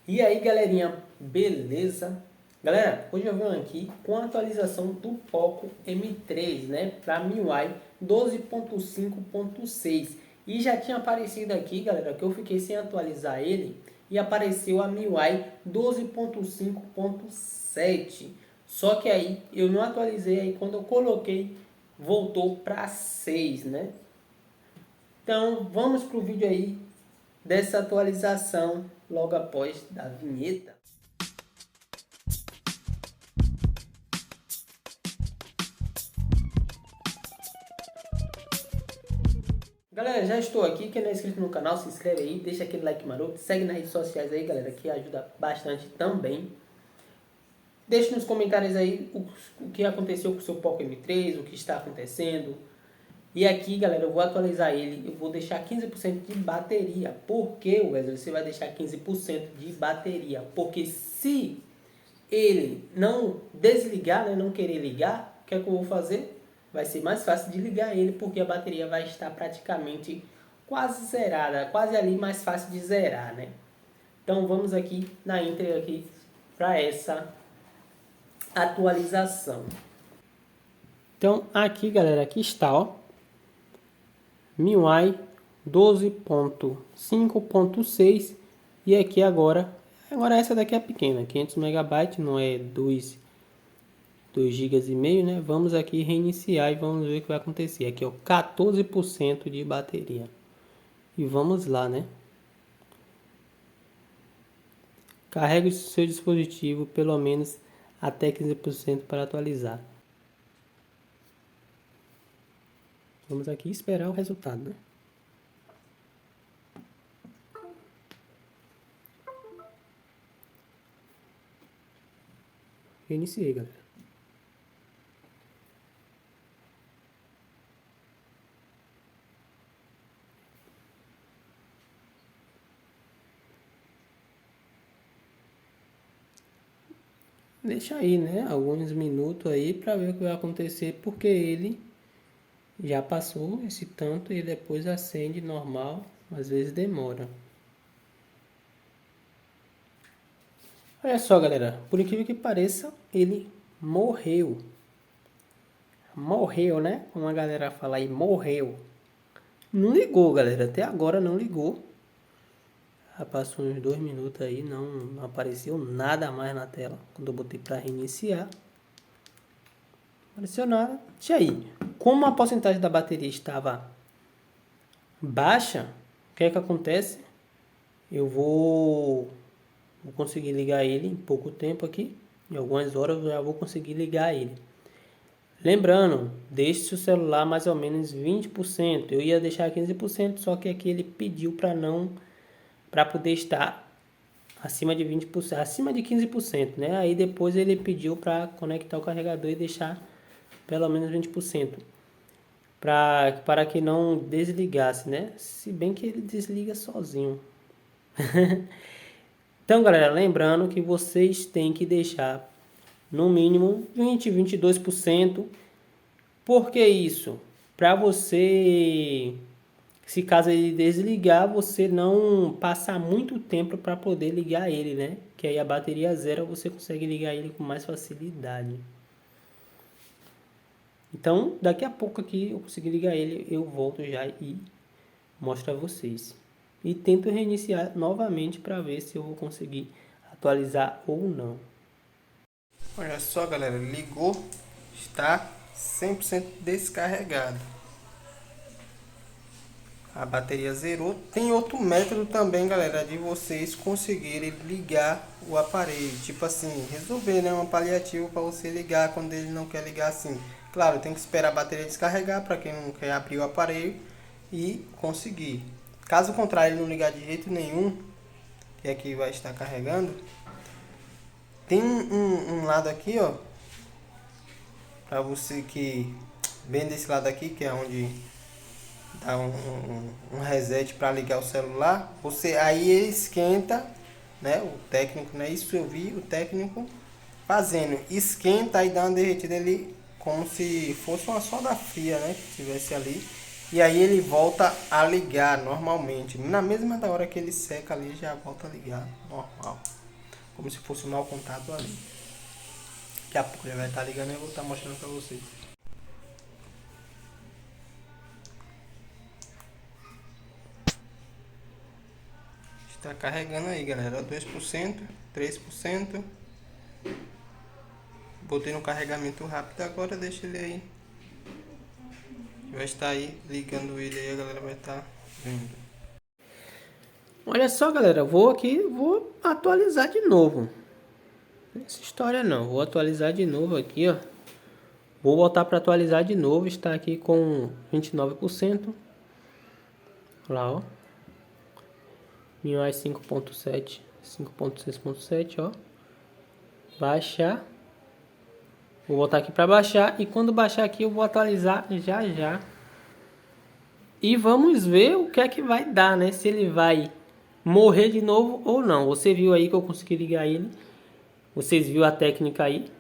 E aí, galerinha, beleza? Galera, hoje eu venho aqui com a atualização do Poco M3, né, para MIUI 12.5.6. E já tinha aparecido aqui, galera, que eu fiquei sem atualizar ele e apareceu a MIUI 12.5.7. Só que aí eu não atualizei, aí quando eu coloquei voltou para 6, né? Então, vamos pro vídeo aí dessa atualização logo após da vinheta. Galera, já estou aqui. Quem não é inscrito no canal, se inscreve aí, deixa aquele like maroto, segue nas redes sociais aí, galera, que ajuda bastante também. Deixe nos comentários aí o que aconteceu com o seu Poco M3, o que está acontecendo. E aqui, galera, eu vou atualizar ele, eu vou deixar 15% de bateria. Por que, Wesley, você vai deixar 15% de bateria? Porque se ele não desligar, né, não querer ligar, o que é que eu vou fazer? Vai ser mais fácil de ligar ele, porque a bateria vai estar praticamente quase zerada, quase ali mais fácil de zerar, né? Então vamos aqui na íntegra aqui para essa atualização. Então aqui, galera, aqui está, ó, MIUI 12.5.6 e aqui agora essa daqui é pequena, 500 MB, não é 2 GB e meio, né? Vamos aqui reiniciar e vamos ver o que vai acontecer. Aqui, ó, 14% de bateria. E vamos lá, né? Carregue o seu dispositivo pelo menos até 15% para atualizar. Vamos aqui esperar o resultado, né? Reiniciei, galera. Deixa aí, né, alguns minutos aí para ver o que vai acontecer, porque ele já passou esse tanto e depois acende normal, às vezes demora. Olha só, galera, por incrível que pareça, ele morreu. Morreu, né? Como a galera fala aí, morreu. Não ligou, galera, até agora não ligou. Já passou uns 2 minutos aí, não apareceu nada mais na tela. Quando eu botei para reiniciar, não apareceu nada. E aí, como a porcentagem da bateria estava baixa, o que é que acontece? Eu vou conseguir ligar ele em pouco tempo aqui. Em algumas horas eu já vou conseguir ligar ele. Lembrando, deixe o celular mais ou menos 20%. Eu ia deixar 15%, só que aqui ele pediu para poder estar acima de 20%, acima de 15%, né? Aí depois ele pediu para conectar o carregador e deixar pelo menos 20%. Para que não desligasse, né? Se bem que ele desliga sozinho. Então, galera, lembrando que vocês têm que deixar no mínimo 22%. Por que isso? Para você, se caso ele desligar, você não passar muito tempo para poder ligar ele, né? Que aí a bateria zero, você consegue ligar ele com mais facilidade. Então, daqui a pouco aqui eu consegui ligar ele, eu volto já e mostro a vocês. E tento reiniciar novamente para ver se eu vou conseguir atualizar ou não. Olha só, galera, ligou, está 100% descarregado. A bateria zerou. Tem outro método também, galera, de vocês conseguirem ligar o aparelho. Tipo assim, resolver, né, um paliativo para você ligar quando ele não quer ligar assim. Claro, tem que esperar a bateria descarregar para quem não quer abrir o aparelho e conseguir. Caso contrário, ele não ligar de jeito nenhum, que aqui vai estar carregando. Tem um lado aqui, ó, para você que bem desse lado aqui, que é onde dá um reset para ligar o celular. Você aí ele esquenta, né? O técnico, né? Isso eu vi o técnico fazendo. Esquenta e dá uma derretida ali, como se fosse uma soda fria, né? Que tivesse ali. E aí ele volta a ligar normalmente. Na mesma hora que ele seca ali, já volta a ligar normal. como se fosse um mau contato ali. Daqui a pouco ele vai estar ligando e eu vou estar mostrando pra vocês. Está carregando aí, galera. 2%, 3%. Botei no carregamento rápido agora, deixa ele aí. Vai estar aí, ligando ele aí, a galera vai estar vendo. Olha só, galera, vou atualizar de novo. Essa história não, vou atualizar de novo aqui, ó. Vou voltar para atualizar de novo, está aqui com 29%. Lá, ó. MIUI 5.7, 5.6.7, ó. Baixar. Vou voltar aqui para baixar e quando baixar aqui eu vou atualizar já já. E vamos ver o que é que vai dar, né? Se ele vai morrer de novo ou não. Você viu aí que eu consegui ligar ele. Vocês viram a técnica aí.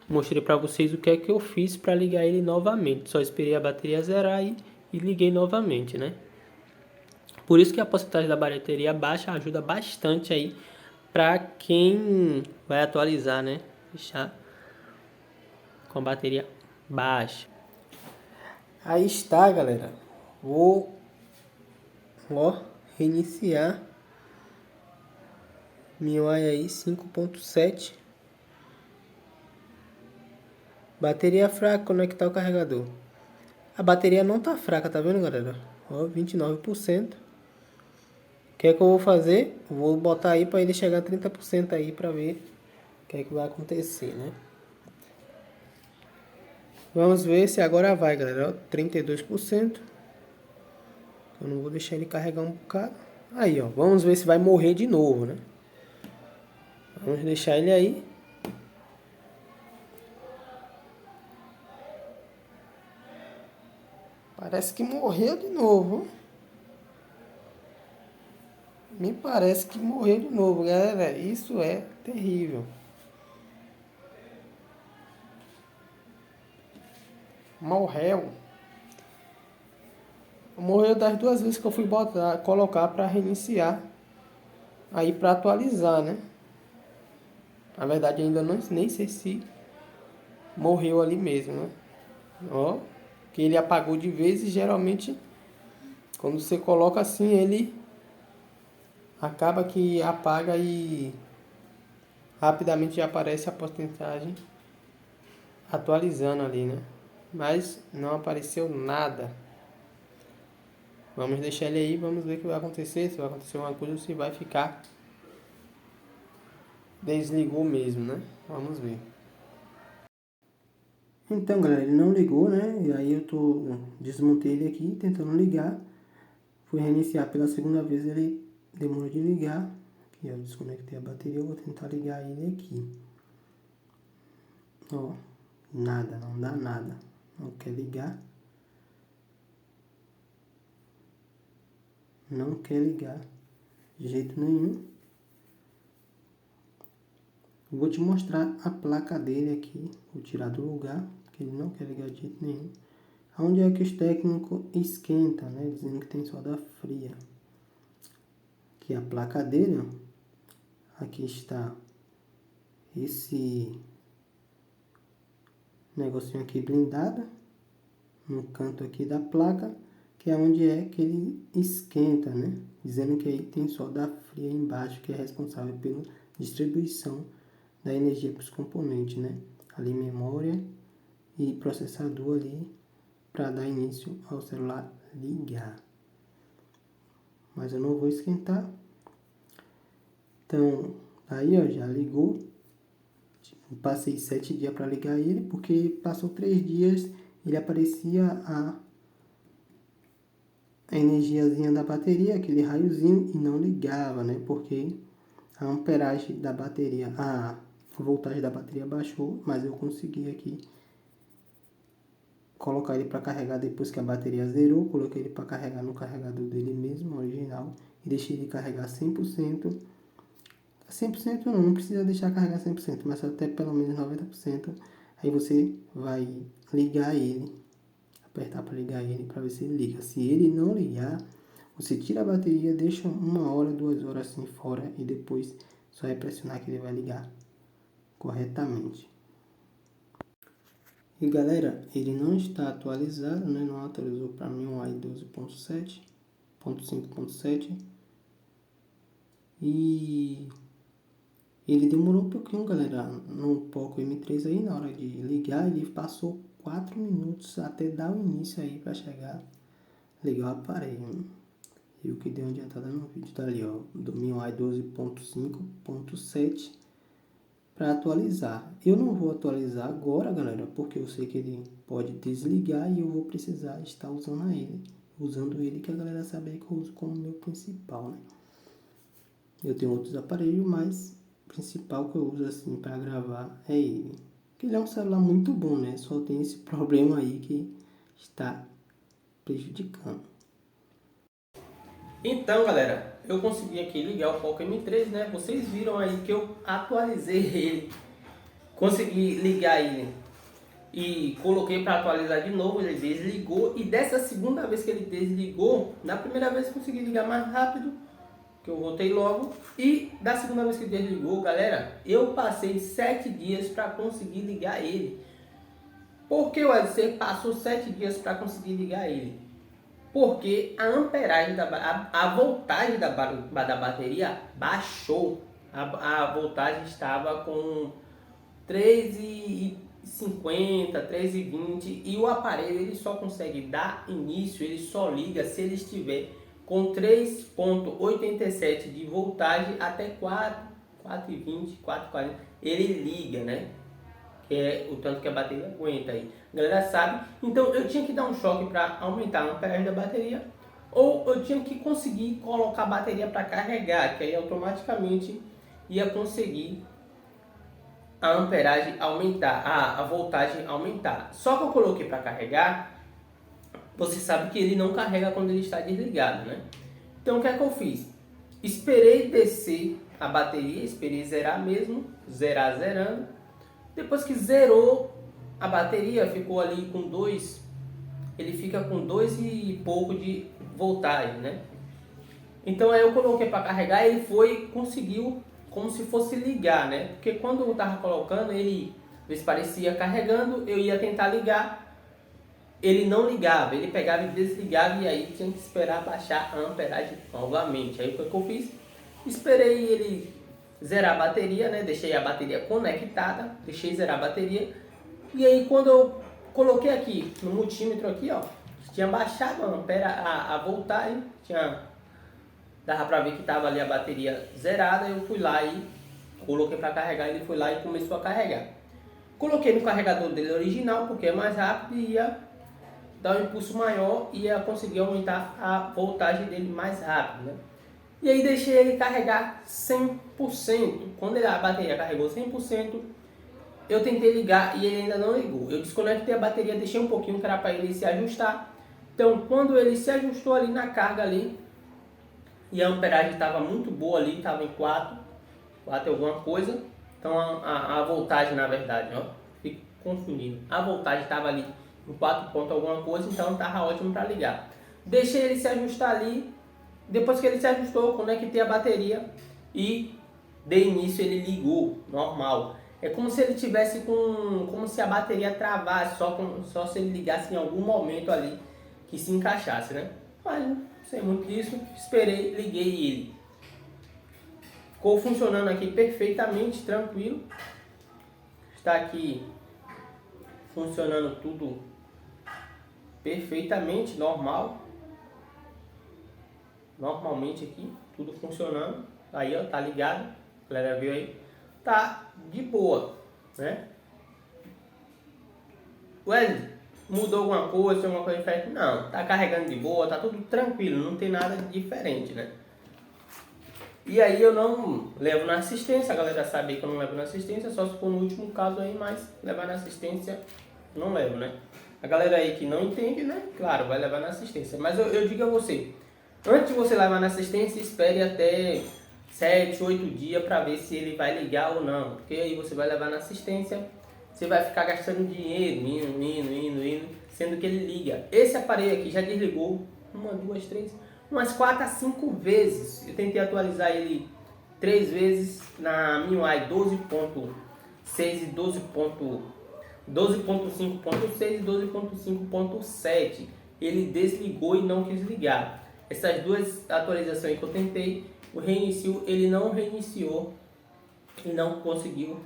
Mostrei para vocês o que é que eu fiz para ligar ele novamente. Só esperei a bateria zerar e liguei novamente, né? Por isso que a porcentagem da bateria baixa ajuda bastante aí para quem vai atualizar, né? Deixar com a bateria baixa. Aí está, galera. Vou reiniciar MIUI aí 5.7. Bateria fraca, conectar o carregador. A bateria não tá fraca, tá vendo, galera? Ó, 29%. O que é que eu vou fazer? Vou botar aí para ele chegar a 30% aí para ver o que é que vai acontecer, né? Vamos ver se agora vai, galera. Ó, 32%. Eu não vou deixar ele carregar um bocado. Aí, ó. Vamos ver se vai morrer de novo, né? Vamos deixar ele aí. Parece que morreu de novo. Me parece que morreu de novo, galera. Isso é terrível. Morreu. Morreu das duas vezes que eu fui colocar para reiniciar. Aí para atualizar, né? Na verdade ainda não, nem sei se morreu ali mesmo, né? Ó, que ele apagou de vez e geralmente quando você coloca assim ele acaba que apaga e rapidamente já aparece a porcentagem atualizando ali, né? Mas não apareceu nada. Vamos deixar ele aí, vamos ver o que vai acontecer, se vai acontecer alguma coisa ou se vai ficar. Desligou mesmo, né? Vamos ver. Então, galera, ele não ligou, né? E aí desmontei ele aqui, tentando ligar. Fui reiniciar pela segunda vez, ele demorou de ligar. Aqui, eu desconectei a bateria, eu vou tentar ligar ele aqui. Ó, nada, não dá nada. Não quer ligar. Não quer ligar de jeito nenhum. Vou te mostrar a placa dele aqui. Vou tirar do lugar, porque ele não quer ligar de jeito nenhum. Onde é que os técnicos esquentam, né? Dizendo que tem solda fria. Aqui a placa dele, ó. Aqui está esse negocinho aqui blindado. No canto aqui da placa, que é onde é que ele esquenta, né? Dizendo que aí tem solda fria embaixo, que é responsável pela distribuição da energia para os componentes, né? Ali memória e processador ali para dar início ao celular ligar. Mas eu não vou esquentar. Então, aí ó, já ligou. Passei 7 dias para ligar ele, porque passou 3 dias, ele aparecia a energiazinha da bateria, aquele raiozinho, e não ligava, né? Porque a amperagem da bateria, a voltagem da bateria baixou, mas eu consegui aqui colocar ele para carregar depois que a bateria zerou. Coloquei ele para carregar no carregador dele mesmo, original, e deixei ele carregar 100%. 100% não precisa deixar carregar 100%, mas até pelo menos 90%. Aí você vai ligar ele, apertar para ligar ele, para ver se ele liga. Se ele não ligar, você tira a bateria, deixa 1 hora, 2 horas assim fora e depois Só é pressionar que ele vai ligar corretamente. E galera, ele não está atualizado, né? Não atualizou para mim o MIUI 12.7.5.7. E ele demorou um pouquinho, galera. No Poco M3 aí, na hora de ligar, ele passou 4 minutos até dar o início aí para chegar. Ligar o aparelho. E o que deu uma adiantada no vídeo tá ali, ó, do MIUI 12.5.7 para atualizar. Eu não vou atualizar agora, galera, porque eu sei que ele pode desligar e eu vou precisar estar usando ele, que a galera sabe que eu uso como meu principal, né? Eu tenho outros aparelhos, mas o principal que eu uso assim para gravar é ele. Porque ele é um celular muito bom, né? Só tem esse problema aí que está prejudicando. Então, galera, eu consegui aqui ligar o Poco M3, né? Vocês viram aí que eu atualizei ele. Consegui ligar ele e coloquei para atualizar de novo, ele desligou. E dessa segunda vez que ele desligou, na primeira vez consegui ligar mais rápido, que eu voltei logo. E da segunda vez que ele desligou, galera, eu passei 7 dias para conseguir ligar ele. Por que você passou 7 dias para conseguir ligar ele? Porque a amperagem, a voltagem da bateria baixou. A voltagem estava com 3,50, 3,20 e o aparelho ele só consegue dar início, ele só liga se ele estiver com 3,87 de voltagem até 4,20, 4,40. Ele liga, né? Que é o tanto que a bateria aguenta aí. A galera sabe. Então eu tinha que dar um choque para aumentar a amperagem da bateria, ou eu tinha que conseguir colocar a bateria para carregar, que aí automaticamente ia conseguir a amperagem aumentar, a voltagem aumentar. Só que eu coloquei para carregar, você sabe que ele não carrega quando ele está desligado, né? Então o que é que eu fiz? Esperei descer a bateria, esperei zerar mesmo, zerando. Depois que zerou a bateria, ficou ali com 2, ele fica com 2 e pouco de voltagem, né? Então aí eu coloquei para carregar, ele conseguiu como se fosse ligar, né? Porque quando eu estava colocando, ele parecia carregando, eu ia tentar ligar, ele não ligava, ele pegava e desligava e aí tinha que esperar baixar a amperagem novamente. Aí o que eu fiz? Esperei ele zerar a bateria, né? Deixei a bateria conectada, deixei zerar a bateria. E aí quando eu coloquei aqui no multímetro aqui, ó, tinha baixado a voltagem, dava pra ver que tava ali a bateria zerada. Eu fui lá e coloquei para carregar, ele foi lá e começou a carregar. Coloquei no carregador dele original, porque é mais rápido e ia dar um impulso maior e ia conseguir aumentar a voltagem dele mais rápido, né? E aí deixei ele carregar 100%. Quando a bateria carregou 100%, eu tentei ligar e ele ainda não ligou. Eu desconectei a bateria, deixei um pouquinho que era para ele se ajustar. Então, quando ele se ajustou ali na carga ali, e a amperagem estava muito boa ali, estava em 4 alguma coisa. Então, a voltagem, na verdade, ó, fico confundindo. A voltagem estava ali em 4 pontos alguma coisa, então estava ótimo para ligar. Deixei ele se ajustar ali. Depois que ele se ajustou, conectei a bateria e dei início, ele ligou, normal. É como se ele tivesse como se a bateria travasse, só se ele ligasse em algum momento ali que se encaixasse, né? Mas não sei muito disso, esperei, liguei ele. Ficou funcionando aqui perfeitamente, tranquilo. Está aqui funcionando tudo perfeitamente, normal. Normalmente aqui, tudo funcionando. Aí, ó, tá ligado. A galera viu aí. Tá de boa, né? Wesley, mudou alguma coisa, tem alguma coisa diferente? Não, tá carregando de boa, tá tudo tranquilo, não tem nada diferente, né? E aí eu não levo na assistência, a galera sabe que eu não levo na assistência, só se for no último caso aí, mas levar na assistência não levo, né? A galera aí que não entende, né? Claro, vai levar na assistência. Mas eu digo a você, antes de você levar na assistência, espere até 7, 8 dias para ver se ele vai ligar ou não. Porque aí você vai levar na assistência, você vai ficar gastando dinheiro, indo, sendo que ele liga. Esse aparelho aqui já desligou 1, 2, 3, umas 4 a 5 vezes. Eu tentei atualizar ele 3 vezes na MIUI 12.6 e 12.5.6 e 12.5.7. Ele desligou e não quis ligar. Essas duas atualizações que eu tentei, o reinicio, ele não reiniciou e não conseguiu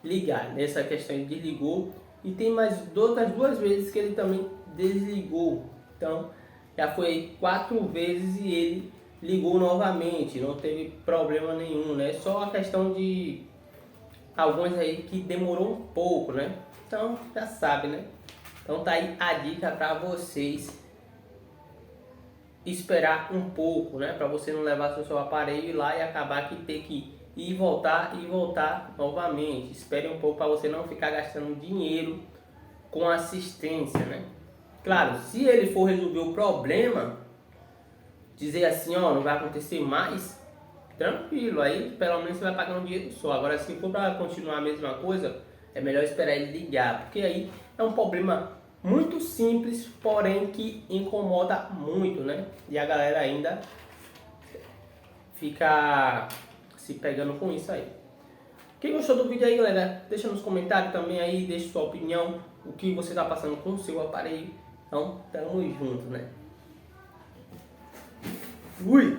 ligar. Nessa questão ele desligou e tem mais outras 2 vezes que ele também desligou. Então já foi 4 vezes e ele ligou novamente, não teve problema nenhum, né? Só a questão de alguns aí que demorou um pouco, né? Então já sabe, né? Então tá aí a dica para vocês esperar um pouco, né? Para você não levar seu aparelho lá e acabar que ter que ir e voltar novamente. Espere um pouco para você não ficar gastando dinheiro com assistência, né? Claro, se ele for resolver o problema, dizer assim, ó, não vai acontecer mais, tranquilo, aí pelo menos você vai pagar um dinheiro só. Agora, se for para continuar a mesma coisa, é melhor esperar ele ligar, porque aí é um problema muito simples, porém que incomoda muito, né? E a galera ainda fica se pegando com isso aí. Quem gostou do vídeo aí, galera, deixa nos comentários também aí, deixa sua opinião, o que você está passando com o seu aparelho. Então, tamo junto, né? Fui!